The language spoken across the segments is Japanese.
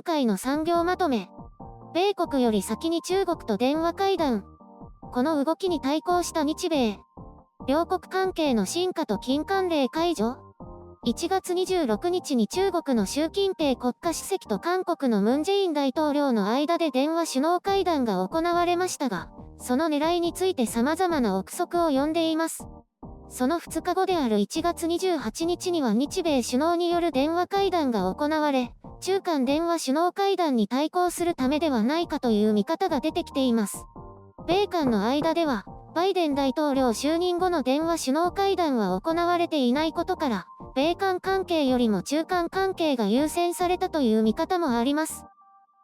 今回の産業まとめ。米国より先に中国と電話会談。この動きに対抗した日米。両国関係の深化と禁管令解除。1月26日に中国の習近平国家主席と韓国のムン・ジェイン大統領の間で電話首脳会談が行われましたが、その狙いについて様々な憶測を呼んでいます。その2日後である1月28日には日米首脳による電話会談が行われ、中韓電話首脳会談に対抗するためではないかという見方が出てきています。米韓の間では、バイデン大統領就任後の電話首脳会談は行われていないことから、米韓関係よりも中韓関係が優先されたという見方もあります。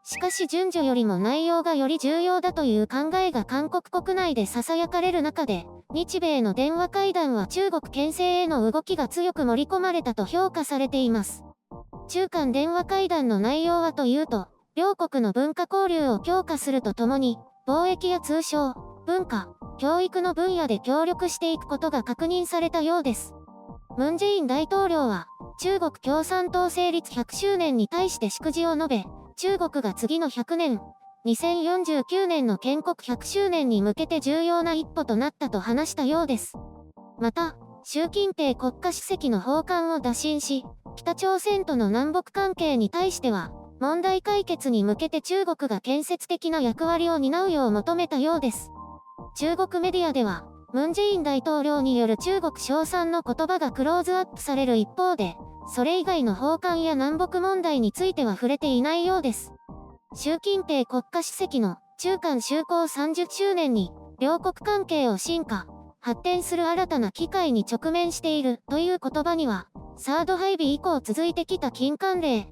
しかし順序よりも内容がより重要だという考えが韓国国内で囁かれる中で、日米の電話会談は中国牽制への動きが強く盛り込まれたと評価されています。中韓電話会談の内容はというと、両国の文化交流を強化するとともに、貿易や通商、文化、教育の分野で協力していくことが確認されたようです。ムン・ジェイン大統領は、中国共産党成立100周年に対して祝辞を述べ、中国が次の100年、2049年の建国100周年に向けて重要な一歩となったと話したようです。また、習近平国家主席の訪韓を打診し、北朝鮮との南北関係に対しては、問題解決に向けて中国が建設的な役割を担うよう求めたようです。中国メディアでは、ムン・ジェイン大統領による中国称賛の言葉がクローズアップされる一方で、それ以外の訪韓や南北問題については触れていないようです。習近平国家主席の中韓修好30周年に、両国関係を深化、発展する新たな機会に直面しているという言葉には、サード配備以降続いてきた禁管令、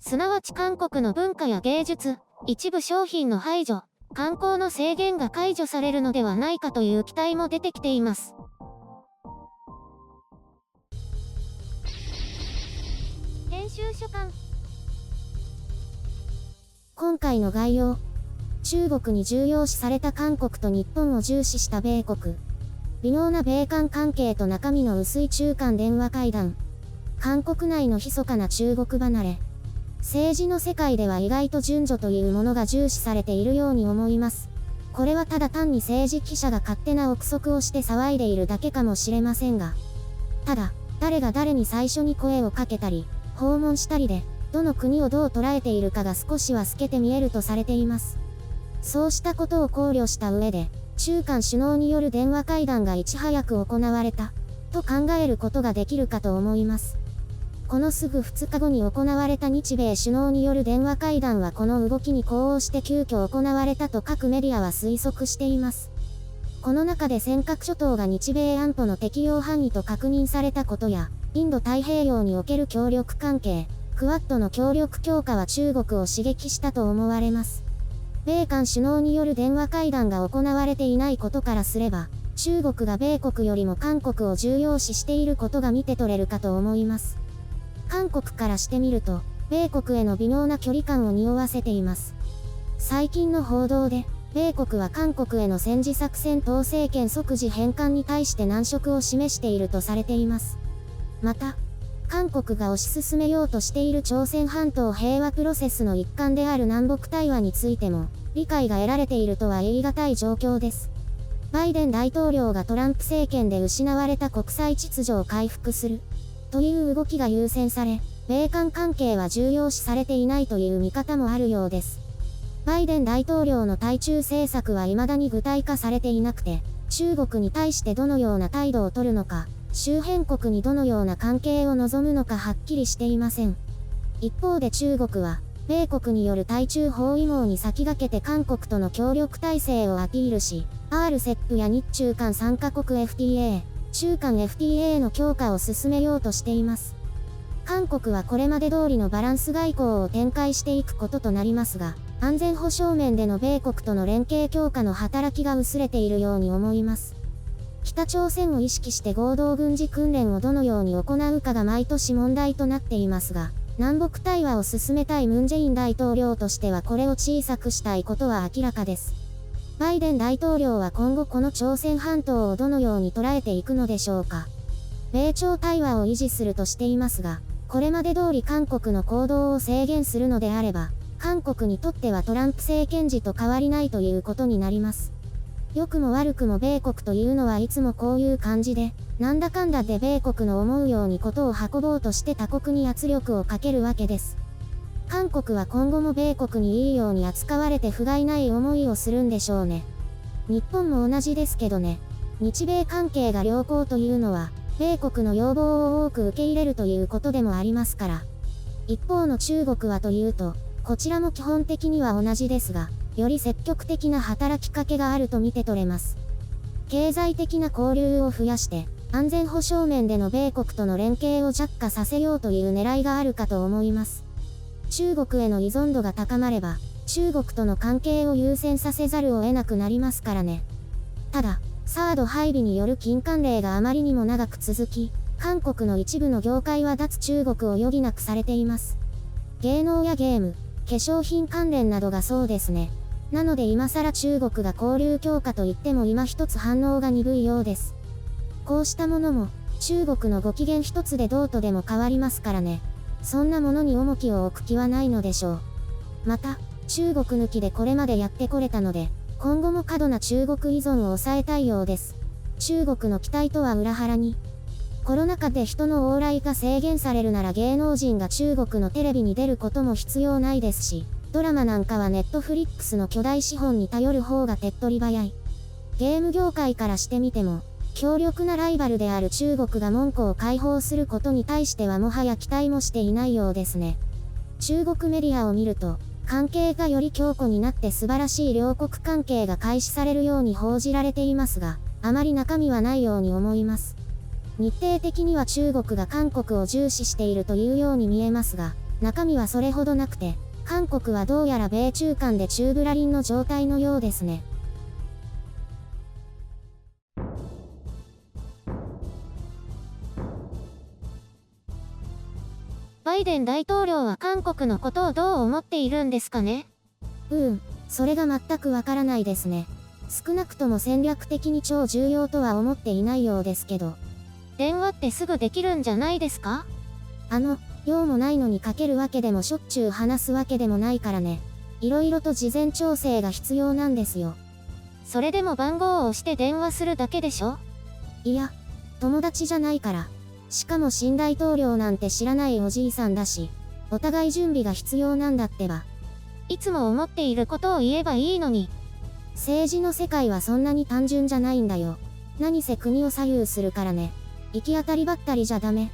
すなわち韓国の文化や芸術、一部商品の排除、観光の制限が解除されるのではないかという期待も出てきています。編集書簡。今回の概要。中国に重要視された韓国と日本を重視した米国。微妙な米韓関係と中身の薄い中韓電話会談。韓国内の密かな中国離れ。政治の世界では意外と順序というものが重視されているように思います。これはただ単に政治記者が勝手な憶測をして騒いでいるだけかもしれませんが。ただ、誰が誰に最初に声をかけたり、訪問したりで、どの国をどう捉えているかが少しは透けて見えるとされています。そうしたことを考慮した上で、中韓首脳による電話会談がいち早く行われた、と考えることができるかと思います。このすぐ2日後に行われた日米首脳による電話会談はこの動きに呼応して急遽行われたと各メディアは推測しています。この中で尖閣諸島が日米安保の適用範囲と確認されたことや、インド太平洋における協力関係、クアッドの協力強化は中国を刺激したと思われます。米韓首脳による電話会談が行われていないことからすれば、中国が米国よりも韓国を重要視していることが見て取れるかと思います。韓国からしてみると、米国への微妙な距離感を匂わせています。最近の報道で、米国は韓国への戦時作戦統制権即時返還に対して難色を示しているとされています。また、韓国が推し進めようとしている朝鮮半島平和プロセスの一環である南北対話についても、理解が得られているとは言い難い状況です。バイデン大統領がトランプ政権で失われた国際秩序を回復する、という動きが優先され、米韓関係は重要視されていないという見方もあるようです。バイデン大統領の対中政策は未だに具体化されていなくて、中国に対してどのような態度を取るのか、周辺国にどのような関係を望むのかはっきりしていません。一方で中国は、米国による対中包囲網に先駆けて韓国との協力体制をアピールし、RCEP や日中韓3カ国 FTA、中韓 FTA の強化を進めようとしています。韓国はこれまで通りのバランス外交を展開していくこととなりますが、安全保障面での米国との連携強化の働きが薄れているように思います。北朝鮮を意識して合同軍事訓練をどのように行うかが毎年問題となっていますが、南北対話を進めたいムン・ジェイン大統領としてはこれを小さくしたいことは明らかです。バイデン大統領は今後この朝鮮半島をどのように捉えていくのでしょうか。米朝対話を維持するとしていますが、これまで通り韓国の行動を制限するのであれば、韓国にとってはトランプ政権時と変わりないということになります。良くも悪くも米国というのはいつもこういう感じで、なんだかんだで米国の思うようにことを運ぼうとして他国に圧力をかけるわけです。韓国は今後も米国にいいように扱われて不甲斐ない思いをするんでしょうね。日本も同じですけどね。日米関係が良好というのは、米国の要望を多く受け入れるということでもありますから。一方の中国はというと、こちらも基本的には同じですが、より積極的な働きかけがあると見て取れます。経済的な交流を増やして、安全保障面での米国との連携を弱化させようという狙いがあるかと思います。中国への依存度が高まれば、中国との関係を優先させざるを得なくなりますからね。ただ、サード配備による禁韓令があまりにも長く続き、韓国の一部の業界は脱中国を余儀なくされています。芸能やゲーム、化粧品関連などがそうですね。なので今更中国が交流強化といっても今一つ反応が鈍いようです。こうしたものも、中国のご機嫌一つでどうとでも変わりますからね。そんなものに重きを置く気はないのでしょう。また、中国抜きでこれまでやってこれたので、今後も過度な中国依存を抑えたいようです。中国の期待とは裏腹に、コロナ禍で人の往来が制限されるなら芸能人が中国のテレビに出ることも必要ないですし、ドラマなんかはネットフリックスの巨大資本に頼る方が手っ取り早い。ゲーム業界からしてみても、強力なライバルである中国が門戸を開放することに対してはもはや期待もしていないようですね。中国メディアを見ると、関係がより強固になって素晴らしい両国関係が開始されるように報じられていますが、あまり中身はないように思います。日程的には中国が韓国を重視しているというように見えますが、中身はそれほどなくて、韓国はどうやら米中間で宙ぶらりんの状態のようですね。バイデン大統領は韓国のことをどう思っているんですかね？それが全くわからないですね。少なくとも戦略的に超重要とは思っていないようですけど。電話ってすぐできるんじゃないですか？用もないのにかけるわけでもしょっちゅう話すわけでもないからね。いろいろと事前調整が必要なんですよ。それでも番号を押して電話するだけでしょ？いや、友達じゃないから。しかも新大統領なんて知らないおじいさんだし、お互い準備が必要なんだってば。いつも思っていることを言えばいいのに。政治の世界はそんなに単純じゃないんだよ。何せ国を左右するからね。行き当たりばったりじゃダメ。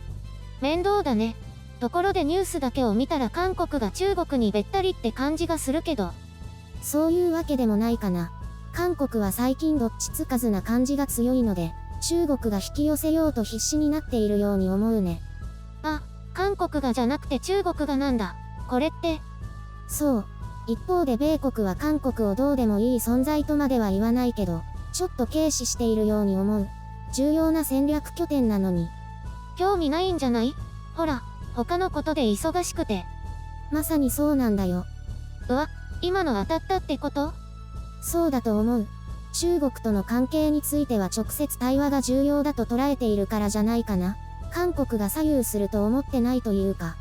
面倒だね。ところでニュースだけを見たら韓国が中国にべったりって感じがするけど。そういうわけでもないかな。韓国は最近どっちつかずな感じが強いので、中国が引き寄せようと必死になっているように思うね。あ、韓国がじゃなくて中国がなんだ。これって。そう。一方で米国は韓国をどうでもいい存在とまでは言わないけど、ちょっと軽視しているように思う。重要な戦略拠点なのに。興味ないんじゃない？ほら、他のことで忙しくて。まさにそうなんだよ。うわ、今の当たったってこと？そうだと思う。中国との関係については直接対話が重要だと捉えているからじゃないかな。韓国が左右すると思ってないというか。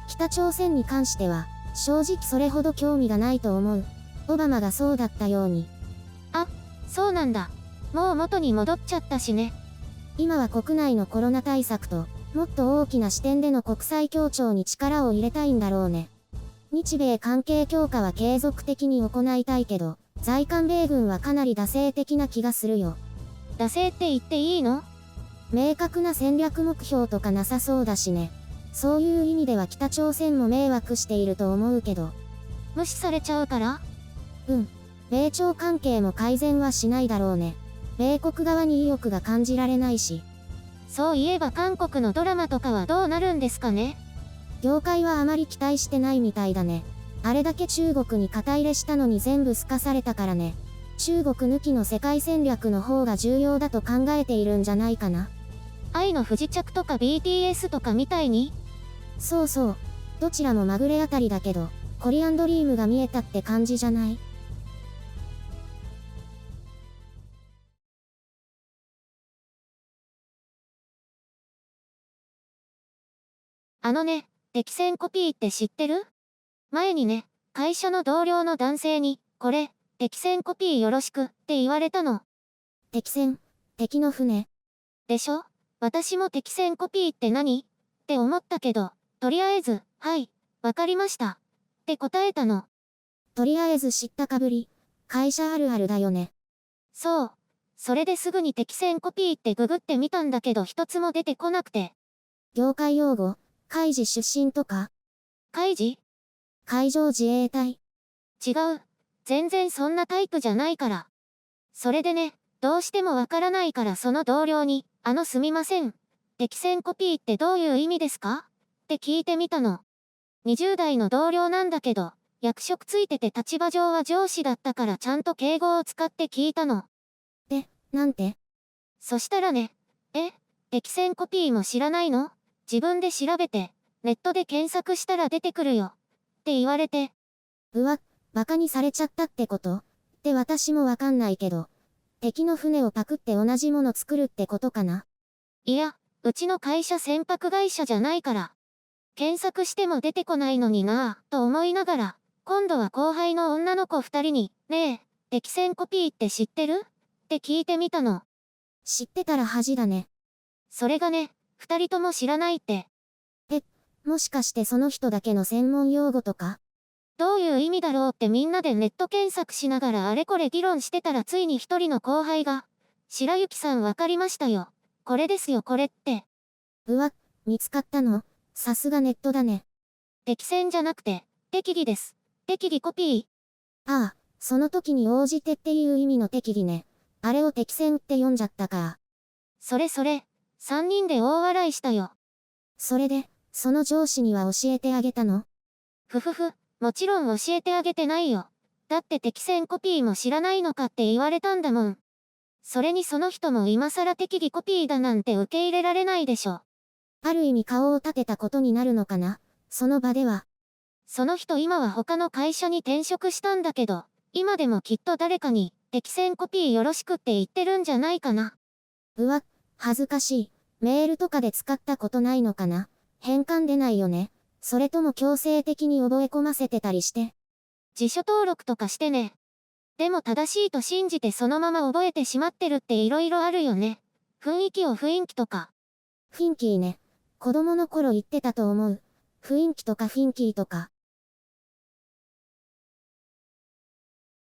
北朝鮮に関しては、正直それほど興味がないと思う。オバマがそうだったように。あ、そうなんだ。もう元に戻っちゃったしね。今は国内のコロナ対策と、もっと大きな視点での国際協調に力を入れたいんだろうね。日米関係強化は継続的に行いたいけど、在韓米軍はかなり惰性的な気がするよ。惰性って言っていいの？明確な戦略目標とかなさそうだしね。そういう意味では北朝鮮も迷惑していると思うけど。無視されちゃうから？米朝関係も改善はしないだろうね。米国側に意欲が感じられないし。そういえば韓国のドラマとかはどうなるんですかね？業界はあまり期待してないみたいだね。あれだけ中国に肩入れしたのに全部すかされたからね。中国抜きの世界戦略の方が重要だと考えているんじゃないかな。愛の不時着とか BTS とかみたいに？そうそう。どちらもまぐれあたりだけど、コリアンドリームが見えたって感じじゃない？適線コピーって知ってる？前にね、会社の同僚の男性に、これ、適線コピーよろしくって言われたの。適線、敵の船。でしょ？私も適線コピーって何？って思ったけど、とりあえず、はい、わかりました。って答えたの。とりあえず知ったかぶり。会社あるあるだよね。そう。それですぐに適線コピーってググってみたんだけど一つも出てこなくて。業界用語、海事出身とか？海事？海上自衛隊。違う。全然そんなタイプじゃないから。それでね、どうしてもわからないからその同僚に、すみません。適線コピーってどういう意味ですか？って聞いてみたの。20代の同僚なんだけど、役職ついてて立場上は上司だったからちゃんと敬語を使って聞いたの。なんて？そしたらね、適線コピーも知らないの？自分で調べて、ネットで検索したら出てくるよ。って言われて。うわ、バカにされちゃったってこと？って私もわかんないけど。敵の船をパクって同じもの作るってことかな？いや、うちの会社船舶会社じゃないから。検索しても出てこないのになぁ、と思いながら、今度は後輩の女の子2人に、ねえ、適線コピーって知ってる？って聞いてみたの。知ってたら恥だね。それがね、2人とも知らないって。もしかしてその人だけの専門用語とか？どういう意味だろうってみんなでネット検索しながらあれこれ議論してたらついに一人の後輩が、白雪さんわかりましたよ。これですよこれって。うわ、見つかったの？さすがネットだね。適線じゃなくて、適宜です。適宜コピー。ああ、その時に応じてっていう意味の適宜ね。あれを適線って読んじゃったか。それ、3人で大笑いしたよ。それで、その上司には教えてあげたの？ふふふ、もちろん教えてあげてないよ。だって適線コピーも知らないのかって言われたんだもん。それにその人も今更適宜コピーだなんて受け入れられないでしょ。ある意味顔を立てたことになるのかな？その場では。その人今は他の会社に転職したんだけど、今でもきっと誰かに、適線コピーよろしくって言ってるんじゃないかな。うわ、恥ずかしい。メールとかで使ったことないのかな？変換出ないよね。それとも強制的に覚え込ませてたりして。辞書登録とかしてね。でも正しいと信じてそのまま覚えてしまってるって色々あるよね。雰囲気とか。フィンキーね。子供の頃言ってたと思う。雰囲気とかフィンキーとか。